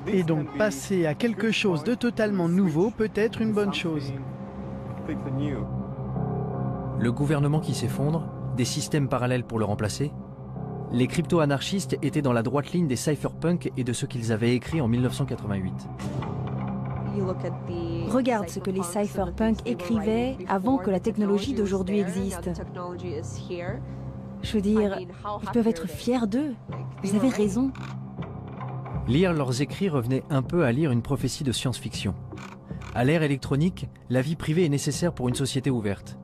Et donc passer à quelque chose de totalement nouveau peut être une bonne chose.
Le gouvernement qui s'effondre, des systèmes parallèles pour le remplacer. Les crypto-anarchistes étaient dans la droite ligne des cypherpunks et de ce qu'ils avaient écrit en 1988.
Regarde ce que les cypherpunks écrivaient avant que la technologie d'aujourd'hui existe. Je veux dire, ils peuvent être fiers d'eux. Ils avaient raison.
Lire leurs écrits revenait un peu à lire une prophétie de science-fiction. À l'ère électronique, la vie privée est nécessaire pour une société ouverte.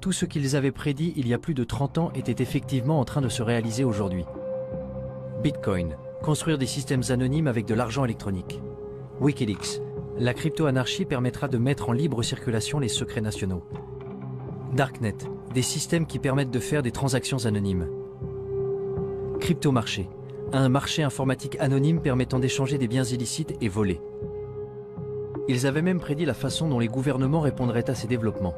Tout ce qu'ils avaient prédit il y a plus de 30 ans était effectivement en train de se réaliser aujourd'hui. Bitcoin, construire des systèmes anonymes avec de l'argent électronique. Wikileaks, la crypto-anarchie permettra de mettre en libre circulation les secrets nationaux. Darknet, des systèmes qui permettent de faire des transactions anonymes. Crypto-marché, un marché informatique anonyme permettant d'échanger des biens illicites et volés. Ils avaient même prédit la façon dont les gouvernements répondraient à ces développements.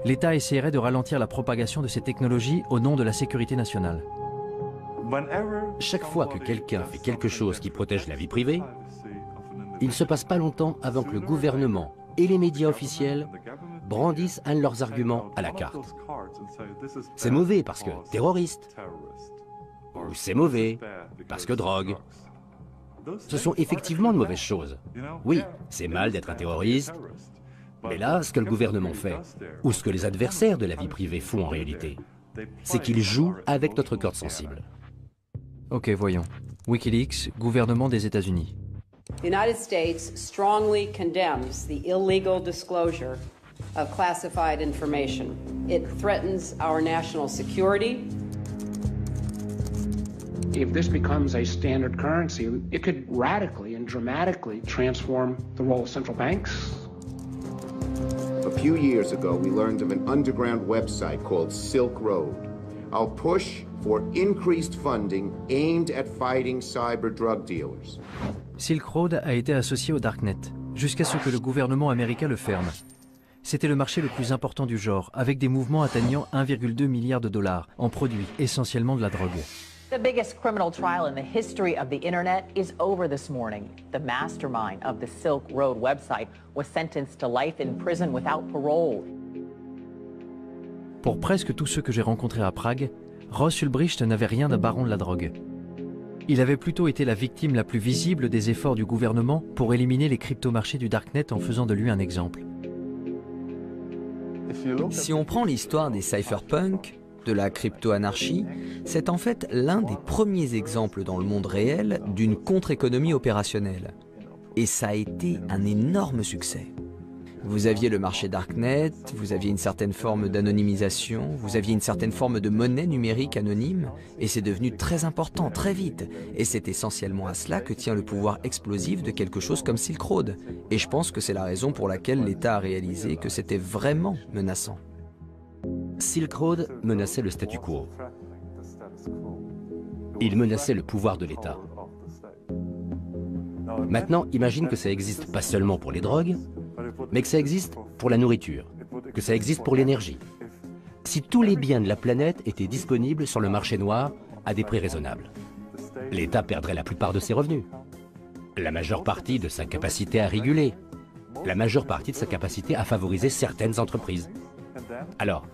L'État essaierait de ralentir la propagation de ces technologies au nom de la sécurité nationale.
Chaque fois que quelqu'un fait quelque chose qui protège la vie privée, il ne se passe pas longtemps avant que le gouvernement et les médias officiels brandissent un de leurs arguments à la carte. C'est mauvais parce que terroriste, ou c'est mauvais parce que drogue. Ce sont effectivement de mauvaises choses. Oui, c'est mal d'être un terroriste, mais là, ce que le gouvernement fait, ou ce que les adversaires de la vie privée font en réalité, c'est qu'ils jouent avec notre corde sensible.
Ok, voyons. Wikileaks, gouvernement des États-Unis.
The United States strongly condemns the illegal disclosure of classified information. It threatens our national security.
If this becomes a standard currency, it could radically and dramatically transform the role of central banks.
A few years ago, we learned of an underground website called Silk Road. Our push for increased funding aimed at fighting cyber drug dealers.
Silk Road a été associé au Darknet, jusqu'à ce que le gouvernement américain le ferme. C'était le marché le plus important du genre, avec des mouvements atteignant 1,2 milliard de dollars, en produits, essentiellement de la drogue.
The biggest criminal trial in the history of the internet is over this morning. The mastermind of the Silk Road website was sentenced to life in prison without parole.
Pour presque tous ceux que j'ai rencontrés à Prague, Ross Ulbricht n'avait rien d'un baron de la drogue. Il avait plutôt été la victime la plus visible des efforts du gouvernement pour éliminer les cryptomarchés du Darknet en faisant de lui un exemple.
Si on prend l'histoire des cypherpunks, de la crypto-anarchie, c'est en fait l'un des premiers exemples dans le monde réel d'une contre-économie opérationnelle. Et ça a été un énorme succès. Vous aviez le marché Darknet, vous aviez une certaine forme d'anonymisation, vous aviez une certaine forme de monnaie numérique anonyme, et c'est devenu très important, très vite. Et c'est essentiellement à cela que tient le pouvoir explosif de quelque chose comme Silk Road. Et je pense que c'est la raison pour laquelle l'État a réalisé que c'était vraiment menaçant.
Silk Road menaçait le statu quo. Il menaçait le pouvoir de l'État. Maintenant, imagine que ça existe pas seulement pour les drogues, mais que ça existe pour la nourriture, que ça existe pour l'énergie. Si tous les biens de la planète étaient disponibles sur le marché noir à des prix raisonnables, l'État perdrait la plupart de ses revenus, la majeure partie de sa capacité à réguler, la majeure partie de sa capacité à favoriser certaines entreprises. Alors,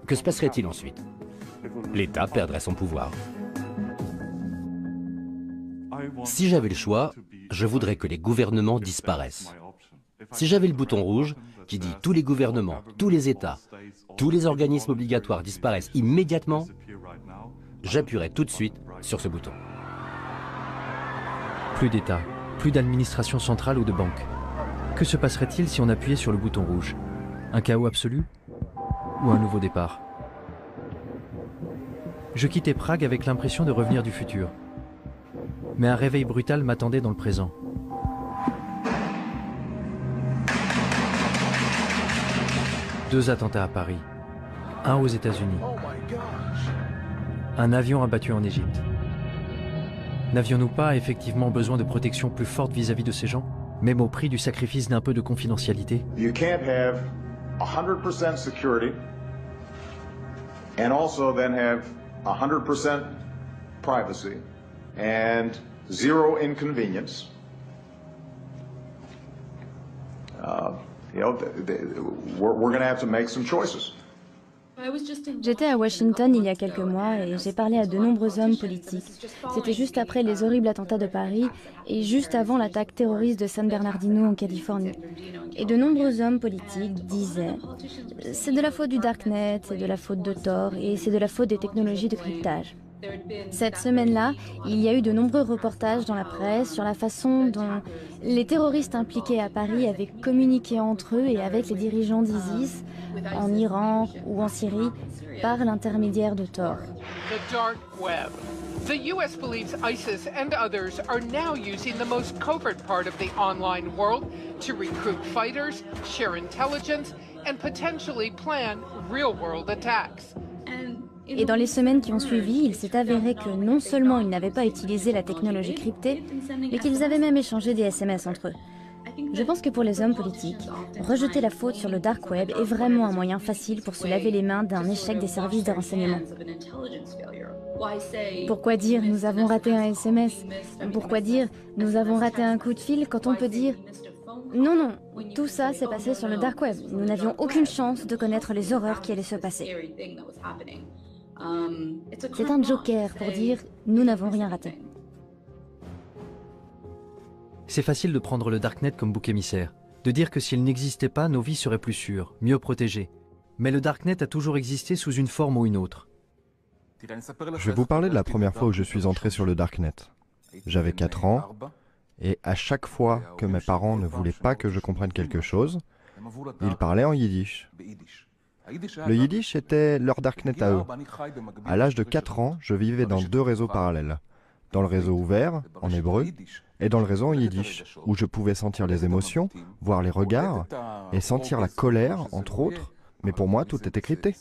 que se passerait-il ensuite? L'État perdrait son pouvoir. Si j'avais le choix, je voudrais que les gouvernements disparaissent. Si j'avais le bouton rouge qui dit tous les gouvernements, tous les États, tous les organismes obligatoires disparaissent immédiatement, j'appuierais tout de suite sur ce bouton.
Plus d'État, plus d'administration centrale ou de banque. Que se passerait-il si on appuyait sur le bouton rouge? Un chaos absolu? Ou un nouveau départ? Je quittais Prague avec l'impression de revenir du futur. Mais un réveil brutal m'attendait dans le présent. Deux attentats à Paris, un aux États-Unis, un avion abattu en Égypte. N'avions-nous pas effectivement besoin de protection plus forte vis-à-vis de ces gens, même au prix du sacrifice d'un peu de confidentialité?
You can't have 100% security and also then have 100% privacy and zero inconvenience. We're going to have to make some choices.
J'étais à Washington il y a quelques mois et j'ai parlé à de nombreux hommes politiques. C'était juste après les horribles attentats de Paris et juste avant l'attaque terroriste de San Bernardino en Californie. Et de nombreux hommes politiques disaient « C'est de la faute du Darknet, c'est de la faute de Tor et c'est de la faute des technologies de cryptage ». Cette semaine-là, il y a eu de nombreux reportages dans la presse sur la façon dont les terroristes impliqués à Paris avaient communiqué entre eux et avec les dirigeants d'ISIS en Iran ou en Syrie par l'intermédiaire de Tor.
The dark web. The US believes ISIS and others are now using the most covert part of the online world to recruit fighters, share intelligence, and potentially plan real-world attacks.
Et dans les semaines qui ont suivi, il s'est avéré que non seulement ils n'avaient pas utilisé la technologie cryptée, mais qu'ils avaient même échangé des SMS entre eux. Je pense que pour les hommes politiques, rejeter la faute sur le dark web est vraiment un moyen facile pour se laver les mains d'un échec des services de renseignement. Pourquoi dire « nous avons raté un SMS » ? Pourquoi dire « nous avons raté un coup de fil » quand on peut dire « non, non, tout ça s'est passé sur le dark web. Nous n'avions aucune chance de connaître les horreurs qui allaient se passer. » C'est un joker pour dire « nous n'avons rien raté ».
C'est facile de prendre le Darknet comme bouc émissaire, de dire que s'il n'existait pas, nos vies seraient plus sûres, mieux protégées. Mais le Darknet a toujours existé sous une forme ou une autre.
Je vais vous parler de la première fois où je suis entré sur le Darknet. J'avais 4 ans, et à chaque fois que mes parents ne voulaient pas que je comprenne quelque chose, ils parlaient en yiddish. Le yiddish était leur Darknet à eux. À l'âge de 4 ans, je vivais dans 2 réseaux parallèles. Dans le réseau ouvert, en hébreu, et dans le réseau en yiddish, où je pouvais sentir les émotions, voir les regards, et sentir la colère, entre autres, mais pour moi, tout était crypté.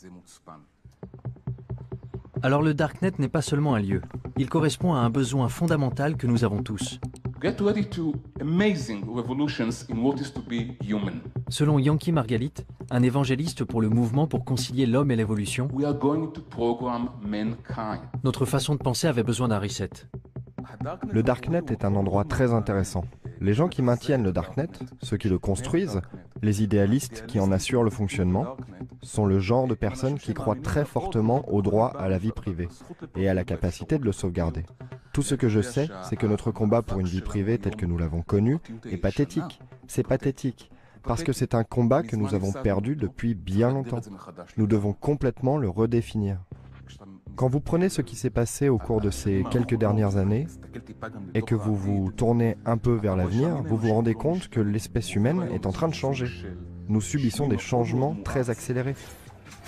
Alors le Darknet n'est pas seulement un lieu, il correspond à un besoin fondamental que nous avons tous. Selon Yanky Margalit, un évangéliste pour le mouvement pour concilier l'homme et l'évolution, notre façon de penser avait besoin d'un reset.
Le Darknet est un endroit très intéressant. Les gens qui maintiennent le Darknet, ceux qui le construisent, Les idéalistes qui en assurent le fonctionnement sont le genre de personnes qui croient très fortement au droit à la vie privée et à la capacité de le sauvegarder. Tout ce que je sais, c'est que notre combat pour une vie privée telle que nous l'avons connue est pathétique. C'est pathétique, parce que c'est un combat que nous avons perdu depuis bien longtemps. Nous devons complètement le redéfinir. Quand vous prenez ce qui s'est passé au cours de ces quelques dernières années et que vous vous tournez un peu vers l'avenir, vous vous rendez compte que l'espèce humaine est en train de changer. Nous subissons des changements très accélérés.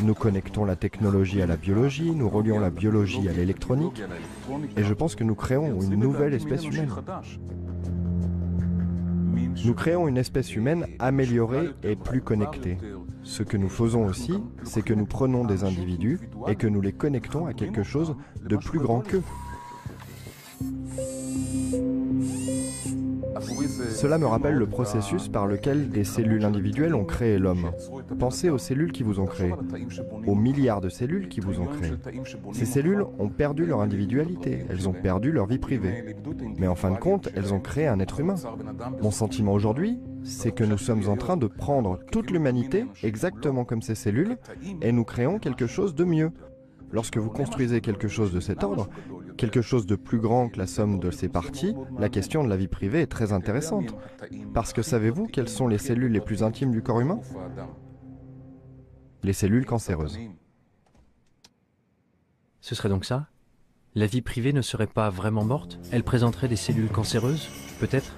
Nous connectons la technologie à la biologie, nous relions la biologie à l'électronique, et je pense que nous créons une nouvelle espèce humaine. Nous créons une espèce humaine améliorée et plus connectée. Ce que nous faisons aussi, c'est que nous prenons des individus et que nous les connectons à quelque chose de plus grand qu'eux. Cela me rappelle le processus par lequel des cellules individuelles ont créé l'homme. Pensez aux cellules qui vous ont créé, aux milliards de cellules qui vous ont créé. Ces cellules ont perdu leur individualité, elles ont perdu leur vie privée. Mais en fin de compte, elles ont créé un être humain. Mon sentiment aujourd'hui, c'est que nous sommes en train de prendre toute l'humanité, exactement comme ces cellules, et nous créons quelque chose de mieux. Lorsque vous construisez quelque chose de cet ordre, quelque chose de plus grand que la somme de ses parties, la question de la vie privée est très intéressante. Parce que savez-vous quelles sont les cellules les plus intimes du corps humain? Les cellules cancéreuses.
Ce serait donc ça? La vie privée ne serait pas vraiment morte? Elle présenterait des cellules cancéreuses? Peut-être?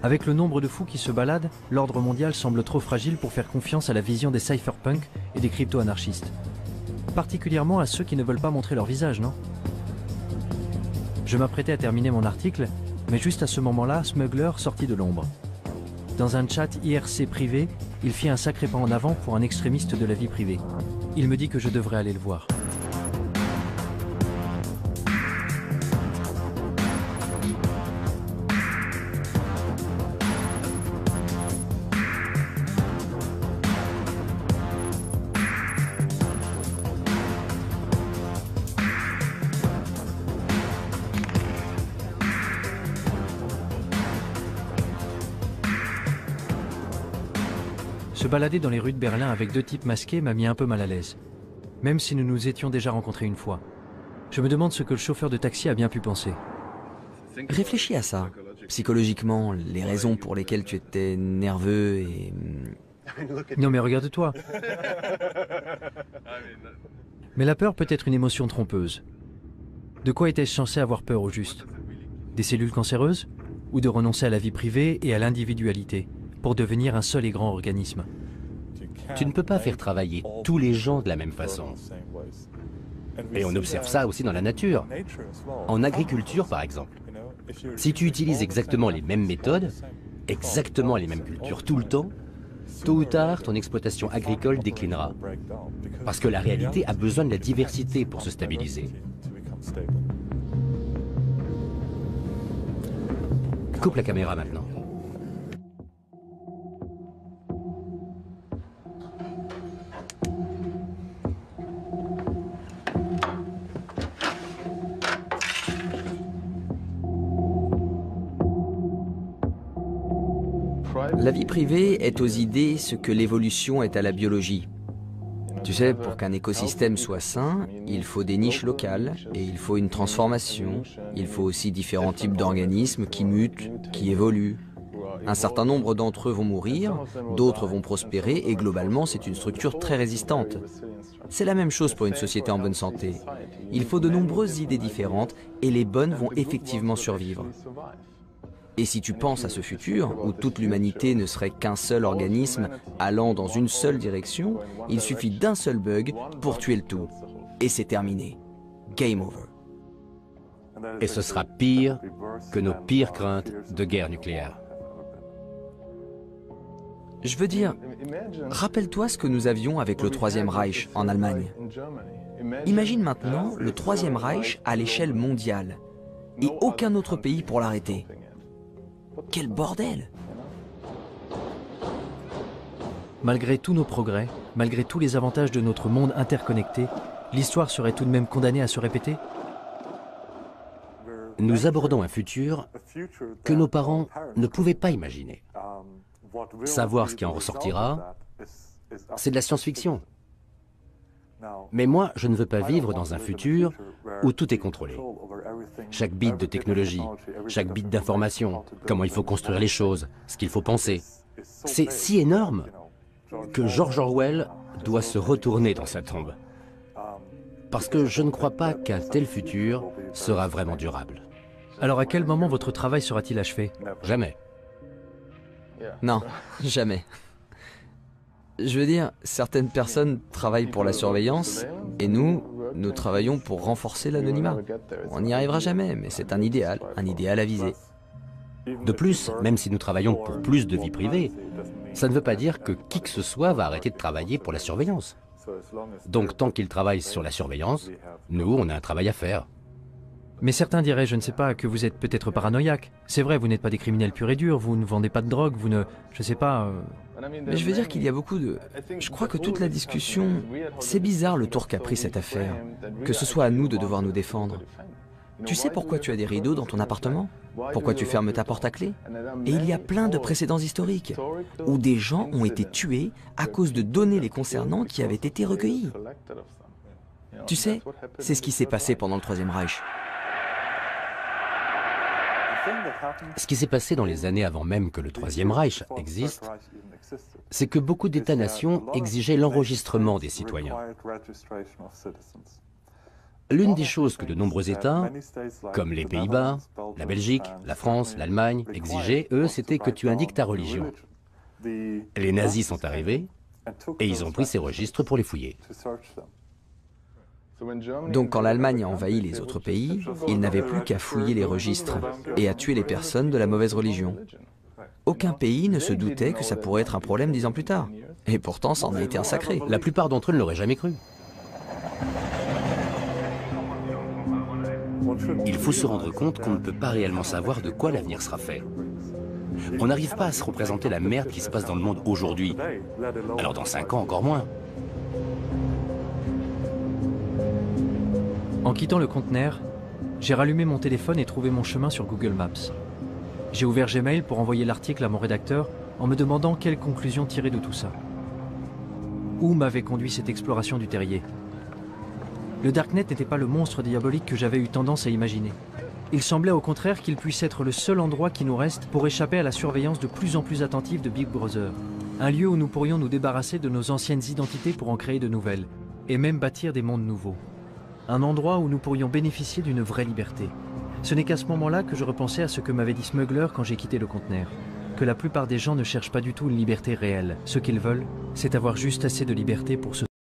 Avec le nombre de fous qui se baladent, l'ordre mondial semble trop fragile pour faire confiance à la vision des cypherpunks et des crypto-anarchistes. Particulièrement à ceux qui ne veulent pas montrer leur visage, non? Je m'apprêtais à terminer mon article, mais juste à ce moment-là, Smuggler sortit de l'ombre. Dans un chat IRC privé, il fit un sacré pas en avant pour un extrémiste de la vie privée. Il me dit que je devrais aller le voir. Se balader dans les rues de Berlin avec deux types masqués m'a mis un peu mal à l'aise, même si nous nous étions déjà rencontrés une fois. Je me demande ce que le chauffeur de taxi a bien pu penser.
Réfléchis à ça. Psychologiquement, les raisons pour lesquelles tu étais nerveux et...
Non mais regarde-toi. Mais la peur peut être une émotion trompeuse. De quoi était-je censé avoir peur au juste? Des cellules cancéreuses? Ou de renoncer à la vie privée et à l'individualité pour devenir un seul et grand organisme?
Tu ne peux pas faire travailler tous les gens de la même façon. Et on observe ça aussi dans la nature. En agriculture, par exemple. Si tu utilises exactement les mêmes méthodes, exactement les mêmes cultures tout le temps, tôt ou tard, ton exploitation agricole déclinera. Parce que la réalité a besoin de la diversité pour se stabiliser. Coupe la caméra maintenant.
La vie privée est aux idées ce que l'évolution est à la biologie. Tu sais, pour qu'un écosystème soit sain, il faut des niches locales et il faut une transformation. Il faut aussi différents types d'organismes qui mutent, qui évoluent. Un certain nombre d'entre eux vont mourir, d'autres vont prospérer et globalement, c'est une structure très résistante. C'est la même chose pour une société en bonne santé. Il faut de nombreuses idées différentes et les bonnes vont effectivement survivre. Et si tu penses à ce futur, où toute l'humanité ne serait qu'un seul organisme allant dans une seule direction, il suffit d'un seul bug pour tuer le tout. Et c'est terminé. Game over.
Et ce sera pire que nos pires craintes de guerre nucléaire.
Je veux dire, rappelle-toi ce que nous avions avec le Troisième Reich en Allemagne. Imagine maintenant le Troisième Reich à l'échelle mondiale et aucun autre pays pour l'arrêter. Quel bordel!
Malgré tous nos progrès, malgré tous les avantages de notre monde interconnecté, l'histoire serait tout de même condamnée à se répéter?
Nous abordons un futur que nos parents ne pouvaient pas imaginer. Savoir ce qui en ressortira, c'est de la science-fiction. Mais moi, je ne veux pas vivre dans un futur où tout est contrôlé. Chaque bit de technologie, chaque bit d'information, comment il faut construire les choses, ce qu'il faut penser. C'est si énorme que George Orwell doit se retourner dans sa tombe. Parce que je ne crois pas qu'un tel futur sera vraiment durable.
Alors à quel moment votre travail sera-t-il achevé?
Jamais.
Non, jamais. Je veux dire, certaines personnes travaillent pour la surveillance, et nous travaillons pour renforcer l'anonymat. On n'y arrivera jamais, mais c'est un idéal à viser.
De plus, même si nous travaillons pour plus de vie privée, ça ne veut pas dire que qui que ce soit va arrêter de travailler pour la surveillance. Donc tant qu'ils travaillent sur la surveillance, nous, on a un travail à faire.
Mais certains diraient, je ne sais pas, que vous êtes peut-être paranoïaque. C'est vrai, vous n'êtes pas des criminels purs et durs, vous ne vendez pas de drogue, vous ne... je sais pas...
Mais je veux dire qu'il y a beaucoup de... Je crois que toute la discussion... C'est bizarre le tour qu'a pris cette affaire. Que ce soit à nous de devoir nous défendre. Tu sais pourquoi tu as des rideaux dans ton appartement? Pourquoi tu fermes ta porte à clé? Et il y a plein de précédents historiques où des gens ont été tués à cause de données les concernant qui avaient été recueillies. Tu sais, c'est ce qui s'est passé pendant le Troisième Reich.
Ce qui s'est passé dans les années avant même que le Troisième Reich existe, c'est que beaucoup d'États-nations exigeaient l'enregistrement des citoyens. L'une des choses que de nombreux États, comme les Pays-Bas, la Belgique, la France, l'Allemagne, exigeaient, eux, c'était que tu indiques ta religion. Les nazis sont arrivés et ils ont pris ces registres pour les fouiller.
Donc quand l'Allemagne a envahi les autres pays, ils n'avaient plus qu'à fouiller les registres et à tuer les personnes de la mauvaise religion. Aucun pays ne se doutait que ça pourrait être un problème 10 ans plus tard. Et pourtant, ça en a été un sacré.
La plupart d'entre eux ne l'auraient jamais cru. Il faut se rendre compte qu'on ne peut pas réellement savoir de quoi l'avenir sera fait. On n'arrive pas à se représenter la merde qui se passe dans le monde aujourd'hui. Alors dans 5 ans, encore moins.
En quittant le conteneur, j'ai rallumé mon téléphone et trouvé mon chemin sur Google Maps. J'ai ouvert Gmail pour envoyer l'article à mon rédacteur en me demandant quelles conclusions tirer de tout ça. Où m'avait conduit cette exploration du terrier? Le Darknet n'était pas le monstre diabolique que j'avais eu tendance à imaginer. Il semblait au contraire qu'il puisse être le seul endroit qui nous reste pour échapper à la surveillance de plus en plus attentive de Big Brother. Un lieu où nous pourrions nous débarrasser de nos anciennes identités pour en créer de nouvelles, et même bâtir des mondes nouveaux. Un endroit où nous pourrions bénéficier d'une vraie liberté. Ce n'est qu'à ce moment-là que je repensais à ce que m'avait dit Smuggler quand j'ai quitté le conteneur. Que la plupart des gens ne cherchent pas du tout une liberté réelle. Ce qu'ils veulent, c'est avoir juste assez de liberté pour se